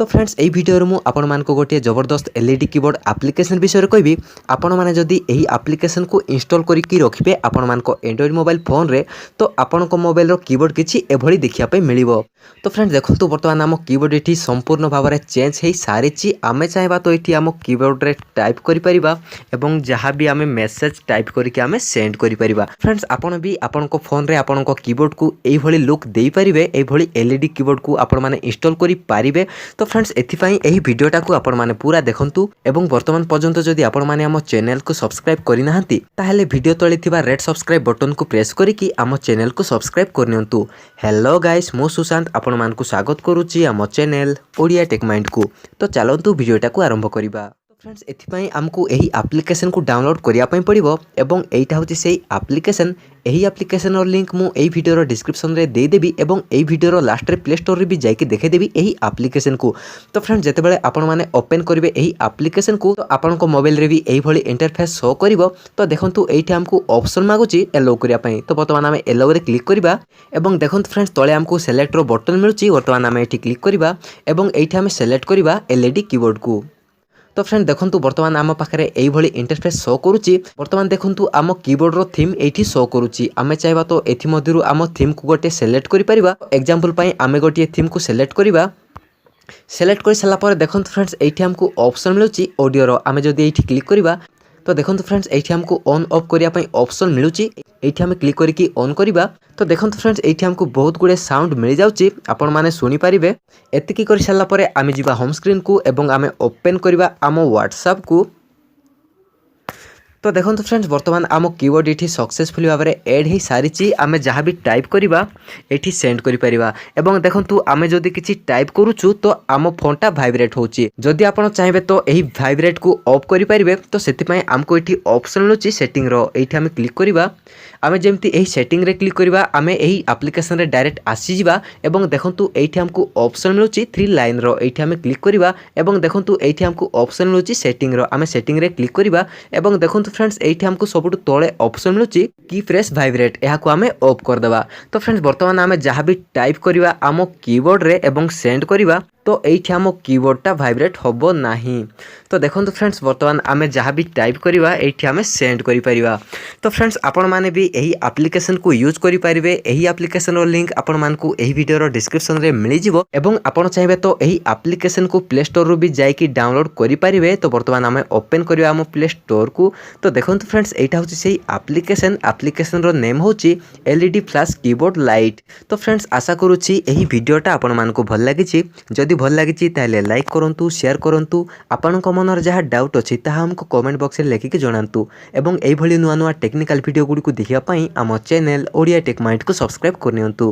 तो फ्रेंड्स यही भिडियो मु आपण मानक गोटे जबरदस्त एलईडी कीबोर्ड एप्लिकेशन विषय कहबी। आपण माने जदि एही एप्लिकेशन को इंस्टॉल करिकि रखिबे आपण मानक एंड्रॉइड मोबाइल फोन रे तो आपण को मोबाइल रो कीबोर्ड किछि एभली देखिया पे मिलिबो। तो फ्रेंड्स देखंतु वर्तमान आम कीबोर्ड एठी संपूर्ण भाव में चेंज हो सारी। आमे चाहबा तो ये आम कीबोर्ड रे टाइप करि परिबा एवं जहाँ भी आमे मेसेज टाइप करके आमे सेंड करि परिबा। फ्रेंड्स आपण भी आपण को फोन रे आपण को कीबोर्ड को एही भली लुक देई परिबे, एही भली एलईडी कीबोर्ड को आपण माने इंस्टॉल करि पारिबे। तो फ्रेंड्स एथिपाई एही वीडियोटा को आपण माने पूरा देखंतु एवं वर्तमान पर्यंत जदि आपण माने आम चैनल को सब्सक्राइब करि नाहंती ताहेले वीडियो तळे थिबा रेड सब्सक्राइब बटन को प्रेस करिकि आम चैनल को सब्सक्राइब करनियंतु। हेलो गाइस, मो सुशांत आपण मानकु स्वागत करूची आम चैनल ओडिया टेक माइंड को। तो चलंतु वीडियोटा को आरंभ करिबा। फ्रेंड्स एथिपाई हमको एही एप्लिकेशन को डाउनलोड करिया पई पड़िबो एवं एइटा होची सेही एप्लिकेशन। एही एप्लिकेशन रो लिंक मु एही वीडियो रो डिस्क्रिप्शन रे दे देबी एवं एही वीडियो रो लास्ट रे प्ले स्टोर रे भी जाई के देखे देबी एही एप्लिकेशन को। तो फ्रेंड्स जेते बेले आपण माने ओपन करिवे एही एप्लिकेशन को तो आपण को मोबाइल रे भी एही भली इंटरफेस शो करिवो। तो देखंतु एइठी हमको ऑप्शन मागुची एलो करिया पई। तो वर्तमान आमे एलो रे क्लिक करिबा एवं देखंतु फ्रेंड्स तळे हमको सिलेक्ट रो बटन मिलुची। वर्तमान आमे एठी क्लिक करिबा एवं एइठी आमे सिलेक्ट करिबा एलईडी कीबोर्ड को। तो फ्रेंड देखंतु वर्तमान आम पाखरे एही भली इंटरफेस शो करूची। वर्तमान देखंतु आम कीबोर्ड रो थीम एठी शो करूची। आमे चाहबा तो एथि मध्यरु आम थीम को गोटे सिलेक्ट करि परिबा। एग्जांपल पई आमे गोटे थीम को सिलेक्ट करिबा। सिलेक्ट कर साला पर देखंतु फ्रेंड्स एठी हमको ऑप्शन मिलुची ऑडियो रो। आमे जदि एठी क्लिक करिबा तो देखंतु फ्रेंड्स एठी हमको ऑन ऑफ करिया पई ऑप्शन मिलुची। एठी हमें क्लिक करिकि ऑन करिबा तो देखंतु फ्रेंड्स एठी हमको बहुत गुडे साउंड मिल जाउची, आपण माने सुनी पारिबे। एतिकी करि साला परे आमे जिबा होम स्क्रीन को एवं आमे ओपन करिबा आम व्हाट्सएप को। तो देखंतु फ्रेंड्स वर्तमान आम कीबोर्ड एठी सक्सेसफुली भाव में एड हो सारी। आमे जहाँ भी टाइप करिबा एठी सेंड करि परिबा एवं देखंतु आमे जदि किछि टाइप करूछु तो आम फोनटा वाइब्रेट होची। जदि आपण चाहेबे तो एही वाइब्रेट को ऑफ करि परिबे। तो सेति पई हमको एठी ऑप्शन मिलुची सेटिंग रो। एठी आमे क्लिक करिबा। आमे जेमति एही सेटिंग रे क्लिक करिबा आमे एही एप्लिकेशन रे डायरेक्ट आसी जिबा एवं देखंतु एठी हमको ऑप्शन मिलुची 3 लाइन रो। एठी आमे क्लिक करिबा एवं देखंतु एठी हमको ऑप्शन मिलुची सेटिंग रो। आमे सेटिंग रे क्लिक करिबा एवं देखंतु फ्रेंड्स एठी हमको सबुठ तळे ऑप्शन मिलुची की प्रेस वाइब्रेट, एहा को आमे ऑफ कर देबा। तो फ्रेंड्स वर्तमान आमे जहाँ भी टाइप करिबा आम कीबोर्ड रे एवं सेंड करिबा तो एठी आम कीबोर्डटा वाइब्रेट होबो नाही। तो देखंतु फ्रेंड्स वर्तमान आमे जहाँ भी टाइप करिबा एठी आमे सेंड करि परिबा। तो फ्रेंड्स आपण माने भी एही एप्लिकेशन को यूज करि परिबे। एही एप्लिकेशन रो लिंक आपण मानकु एही वीडियो रो डिस्क्रिप्शन रे मिलि जिवो एवं आपण चाहेबे तो एही एप्लिकेशन को प्ले स्टोर रो भी जाई कि डाउनलोड करि परिबे। तो वर्तमान आमे ओपन करिबा आम प्ले स्टोर को। तो देखंतु फ्रेंड्स एटा होची सेही एप्लिकेशन रो नेम होची एलईडी फ्लैश कीबोर्ड लाइट। तो फ्रेंड्स आशा करूची एही वीडियोटा आपण मानकु भल लागिची। जदि भल लगी ताले लाइक करंतु, शेयर करंतु। आपनक मनर जहाँ डाउट अछि ताहा हमको कमेंट बॉक्स रे लिखिक जणांतु एवं एही भली नुआ नुआ टेक्निकल वीडियो गुडी को देखिया पई आम चैनल ओडिया टेक माइंड को सब्सक्राइब करनियंतु।